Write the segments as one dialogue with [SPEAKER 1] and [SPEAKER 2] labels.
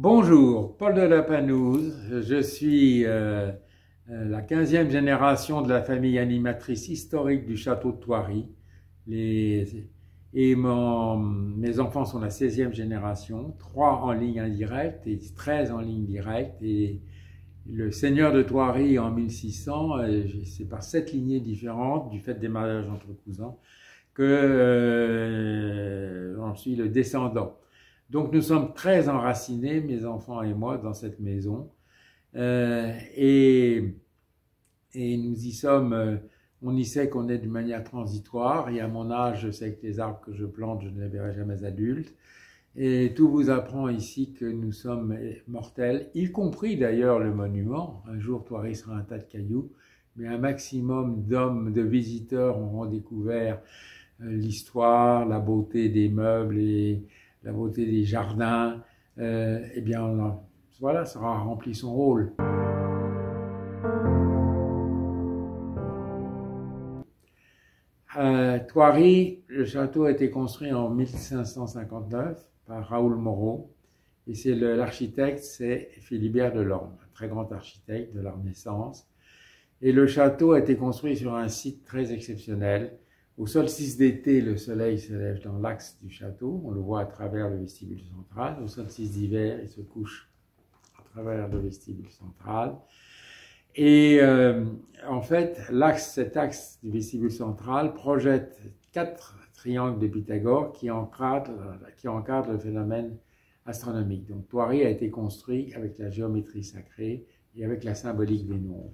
[SPEAKER 1] Bonjour, Paul de la Panouse. Je suis la 15e génération de la famille animatrice historique du château de Thoiry. Mes enfants sont la 16e génération, 3 en ligne indirecte et 13 en ligne directe. Et le seigneur de Thoiry en 1600, c'est par 7 lignées différentes, du fait des mariages entre cousins, que j'en suis le descendant. Donc nous sommes très enracinés, mes enfants et moi, dans cette maison. Et nous y sommes, on y sait qu'on est d'une manière transitoire. Et à mon âge, je sais que les arbres que je plante, je ne les verrai jamais adultes. Et tout vous apprend ici que nous sommes mortels, y compris d'ailleurs le monument. Un jour, Thoiry sera un tas de cailloux, mais un maximum d'hommes, de visiteurs auront découvert l'histoire, la beauté des meubles et la beauté des jardins. Eh bien, voilà, ça aura rempli son rôle. Thoiry, le château a été construit en 1559 par Raoul Moreau et l'architecte, c'est Philibert Delorme, un très grand architecte de la Renaissance. Et le château a été construit sur un site très exceptionnel. Au solstice d'été, le soleil se lève dans l'axe du château, on le voit à travers le vestibule central. Au solstice d'hiver, il se couche à travers le vestibule central. Et en fait, cet axe du vestibule central projette 4 triangles de Pythagore qui encadrent le phénomène astronomique. Donc Thoiry a été construit avec la géométrie sacrée et avec la symbolique des nombres.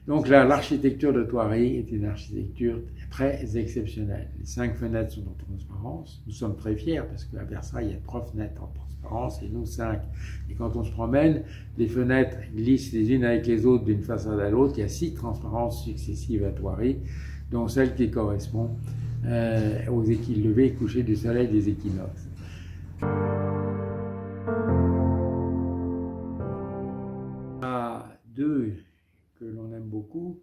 [SPEAKER 1] Donc l'architecture de Thoiry est une architecture très exceptionnelle. Les 5 fenêtres sont en transparence. Nous sommes très fiers parce qu'à Versailles, il y a 3 fenêtres en transparence et nous 5. Et quand on se promène, les fenêtres glissent les unes avec les autres d'une façade à l'autre. Il y a 6 transparences successives à Thoiry, dont celle qui correspond aux levées et couchers du soleil des équinoxes. Deux que l'on aime beaucoup,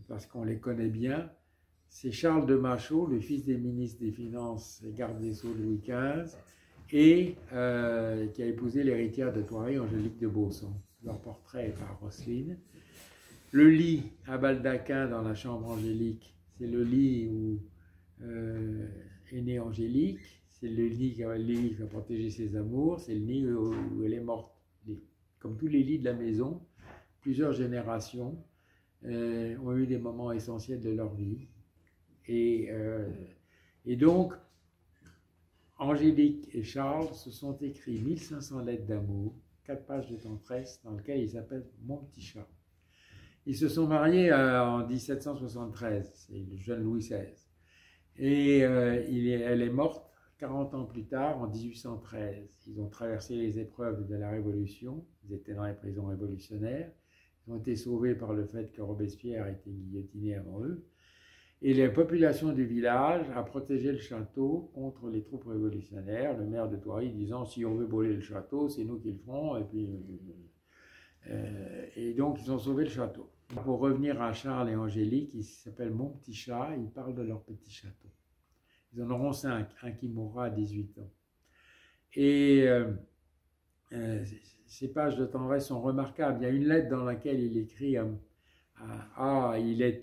[SPEAKER 1] parce qu'on les connaît bien, c'est Charles de Machaut, le fils des ministres des Finances et garde des Sceaux de Louis XV, et qui a épousé l'héritière de Thoiry, Angélique de Bausson. Leur portrait est par Roselyne. Le lit à baldaquin dans la chambre angélique, c'est le lit où est née Angélique, c'est le lit qui a protégé ses amours, c'est le lit où elle est morte. Comme tous les lits de la maison, plusieurs générations ont eu des moments essentiels de leur vie. Et donc, Angélique et Charles se sont écrits 1500 lettres d'amour, 4 pages de tendresse, dans lesquelles ils s'appellent Mon petit chat. Ils se sont mariés en 1773, c'est le jeune Louis XVI. Et elle est morte 40 ans plus tard, en 1813. Ils ont traversé les épreuves de la Révolution, ils étaient dans les prisons révolutionnaires. Ils ont été sauvés par le fait que Robespierre a été guillotiné avant eux. Et la population du village a protégé le château contre les troupes révolutionnaires. Le maire de Thoiry disant, si on veut brûler le château, c'est nous qui le ferons. Et donc, ils ont sauvé le château. Pour revenir à Charles et Angélique, ils s'appellent Mon petit chat, ils parlent de leur petit château. Ils en auront 5, un qui mourra à 18 ans. Et ces pages de tendresse sont remarquables. Il y a une lettre dans laquelle il écrit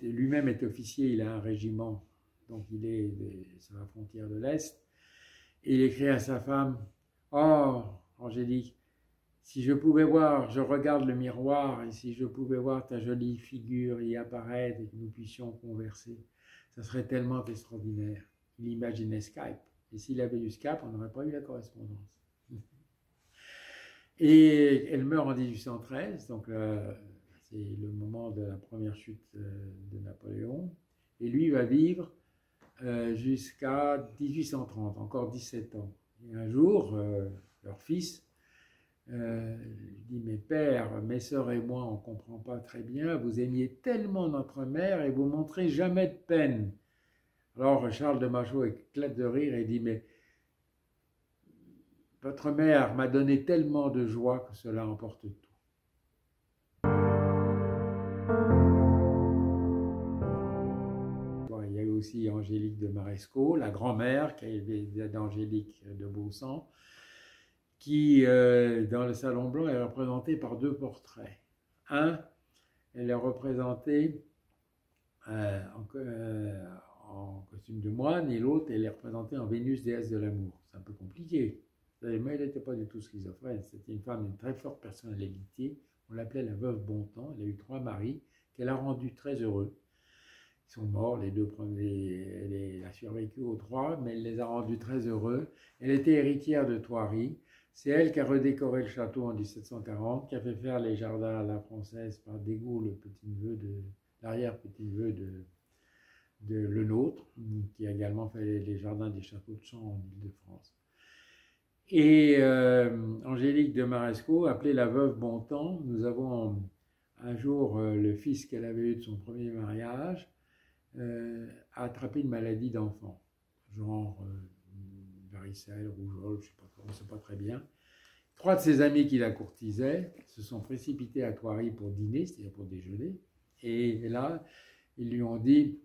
[SPEAKER 1] lui-même est officier, il a un régiment, donc il est sur la frontière de l'Est. Et il écrit à sa femme, oh, Angélique, si je pouvais voir, je regarde le miroir, et si je pouvais voir ta jolie figure y apparaître et que nous puissions converser, ça serait tellement extraordinaire. Il imaginait Skype. Et s'il avait eu Skype, on n'aurait pas eu la correspondance. Et elle meurt en 1813, donc c'est le moment de la première chute de Napoléon. Et lui va vivre jusqu'à 1830, encore 17 ans. Et un jour, leur fils dit, mes pères, mes sœurs et moi, on ne comprend pas très bien, vous aimiez tellement notre mère et vous montrez jamais de peine. Alors Charles de Machaut éclate de rire et dit, mais votre mère m'a donné tellement de joie que cela emporte tout. Il y a eu aussi Angélique de Marescot, la grand-mère d'Angélique de Bausson, qui, dans le Salon Blanc, est représentée par deux portraits. Un, elle est représentée en costume de moine, et l'autre, elle est représentée en Vénus, déesse de l'amour. C'est un peu compliqué. Mais elle n'était pas du tout schizophrène. C'était une femme d'une très forte personnalité. On l'appelait la veuve Bontemps. Elle a eu 3 maris qu'elle a rendus très heureux. Ils sont morts, les deux premiers. Elle a survécu aux 3, mais elle les a rendus très heureux. Elle était héritière de Thoiry. C'est elle qui a redécoré le château en 1740, qui a fait faire les jardins à la française par Dégout, l'arrière-petit-neveu de Lenôtre, qui a également fait les jardins des châteaux de Champs en Île-de-France. Et Angélique de Marescot, appelée la veuve Bontemps, nous avons un jour le fils qu'elle avait eu de son premier mariage a attrapé une maladie d'enfant, genre varicelle, rougeole, je sais pas, on ne sait pas très bien. 3 de ses amis qui la courtisaient se sont précipités à Thoiry pour dîner, c'est-à-dire pour déjeuner, et là, ils lui ont dit,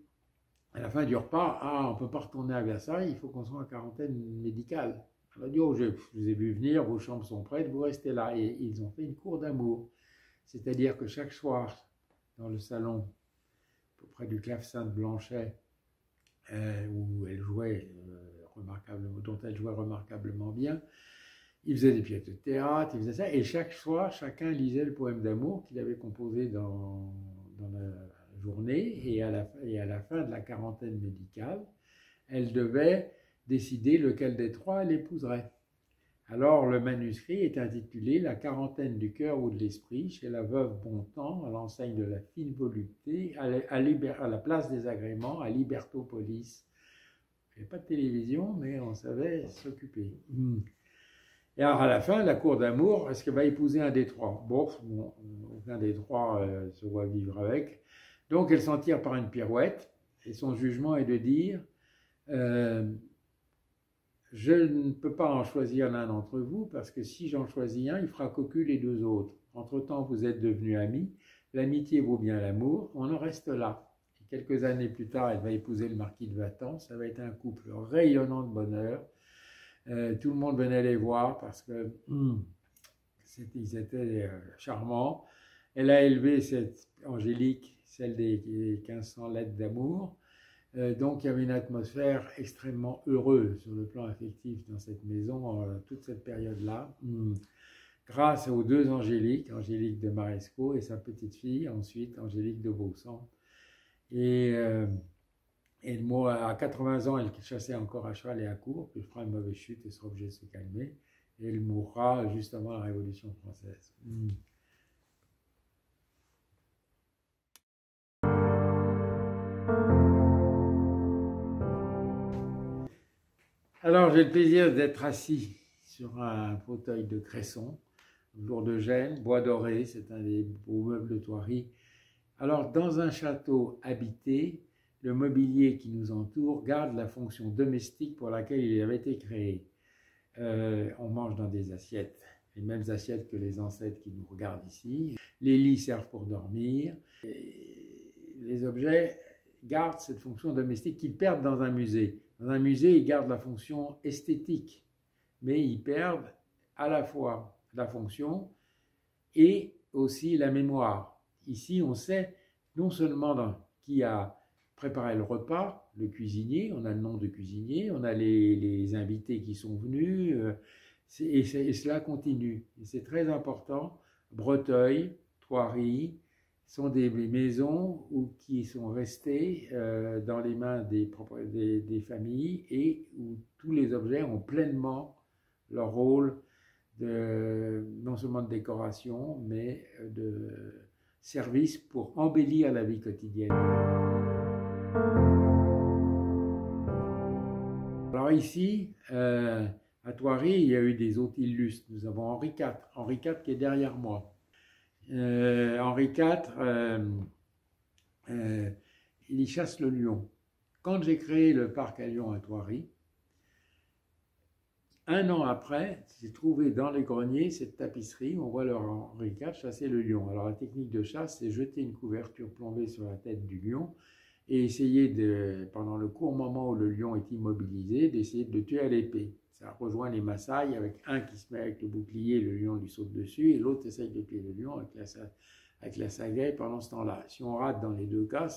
[SPEAKER 1] à la fin du repas, « Ah, on ne peut pas retourner à Versailles, il faut qu'on soit en quarantaine médicale. » Elle a dit, « Oh, je vous ai vu venir, vos chambres sont prêtes, vous restez là. » Et ils ont fait une cour d'amour. C'est-à-dire que chaque soir, dans le salon, près du clavecin de Blanchet, où elle jouait dont elle jouait remarquablement bien, ils faisaient des pièces de théâtre, ils faisaient ça, et chaque soir, chacun lisait le poème d'amour qu'il avait composé dans la journée, et à la fin de la quarantaine médicale, elle devait décider lequel des 3 elle épouserait. Alors le manuscrit est intitulé « La quarantaine du cœur ou de l'esprit chez la veuve Bontemps, à l'enseigne de la fine volupté, à la place des agréments, à Libertopolis ». Il n'y avait pas de télévision, mais on savait s'occuper. Et alors à la fin, la cour d'amour, est-ce qu'elle va épouser un des 3? Bon, aucun des 3 se voit vivre avec. Donc elle s'en tire par une pirouette, et son jugement est de dire je ne peux pas en choisir l'un d'entre vous, parce que si j'en choisis un, il fera cocu les 2 autres. Entre-temps, vous êtes devenus amis, l'amitié vaut bien l'amour, on en reste là. Et quelques années plus tard, elle va épouser le marquis de Vatan, ça va être un couple rayonnant de bonheur. Tout le monde venait les voir parce que ils étaient charmants. Elle a élevé cette Angélique, celle des 1500 lettres d'amour. Donc il y avait une atmosphère extrêmement heureuse sur le plan affectif dans cette maison, toute cette période-là, grâce aux 2 Angéliques, Angélique de Marescot et sa petite fille, ensuite Angélique de Baussan. Et moi, à 80 ans, elle chassait encore à cheval et à court, puis elle fera une mauvaise chute et sera obligée de se calmer. Et elle mourra juste avant la Révolution française. Alors, j'ai le plaisir d'être assis sur un fauteuil de Cresson, lourd de Gênes, bois doré, c'est un des beaux meubles de Thoiry. Alors, dans un château habité, le mobilier qui nous entoure garde la fonction domestique pour laquelle il avait été créé. On mange dans des assiettes, les mêmes assiettes que les ancêtres qui nous regardent ici. Les lits servent pour dormir. Et les objets gardent cette fonction domestique qu'ils perdent dans un musée. Dans un musée, ils gardent la fonction esthétique, mais ils perdent à la fois la fonction et aussi la mémoire. Ici, on sait non seulement qui a préparé le repas, le cuisinier, on a le nom de cuisinier, on a les invités qui sont venus, et cela continue. Et c'est très important. Breteuil, Thoiry sont des maisons qui sont restées dans les mains des familles et où tous les objets ont pleinement leur rôle non seulement de décoration, mais de service pour embellir la vie quotidienne. Alors ici, à Thoiry, il y a eu des hôtes illustres. Nous avons Henri IV qui est derrière moi. Henri IV, il y chasse le lion. Quand j'ai créé le parc à Lyon à Thoiry, 1 an après, j'ai trouvé dans les greniers cette tapisserie où on voit le Henri IV chasser le lion. Alors la technique de chasse, c'est jeter une couverture plombée sur la tête du lion et essayer pendant le court moment où le lion est immobilisé, d'essayer de le tuer à l'épée. Ça rejoint les Maasai avec un qui se met avec le bouclier, le lion lui saute dessus, et l'autre essaye de tuer le lion avec la sagaie pendant ce temps-là. Si on rate dans les deux cas,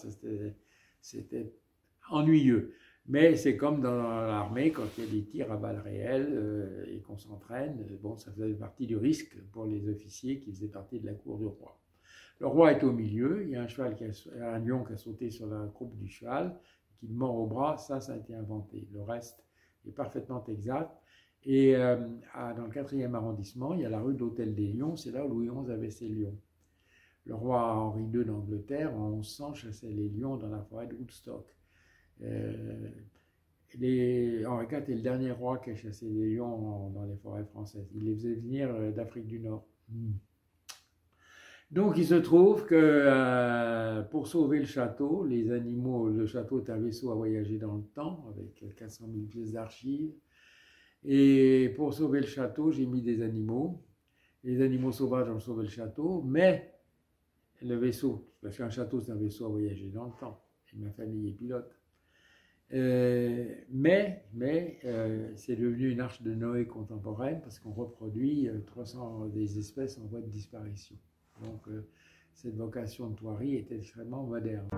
[SPEAKER 1] c'était ennuyeux. Mais c'est comme dans l'armée, quand il y a des tirs à balles réelles et qu'on s'entraîne, bon, ça faisait partie du risque pour les officiers qui faisaient partie de la cour du roi. Le roi est au milieu, il y a un lion qui a sauté sur la croupe du cheval, qui le mord au bras, ça a été inventé. Le reste est parfaitement exact. Et dans le 4e arrondissement, il y a la rue de l'Hôtel des Lions, c'est là où Louis XI avait ses lions. Le roi Henri II d'Angleterre, en 1100, chassait les lions dans la forêt de Woodstock. Henri IV est le dernier roi qui a chassé les lions dans les forêts françaises. Il les faisait venir d'Afrique du Nord. Donc il se trouve que pour sauver le château, le château est un vaisseau à voyager dans le temps avec 400 000 pièces d'archives. Et pour sauver le château, j'ai mis des animaux. Les animaux sauvages ont sauvé le château, mais le vaisseau, parce qu'un château c'est un vaisseau à voyager dans le temps, et ma famille est pilote. Mais c'est devenu une arche de Noé contemporaine parce qu'on reproduit 300 des espèces en voie de disparition. Donc cette vocation de Thoiry est extrêmement moderne.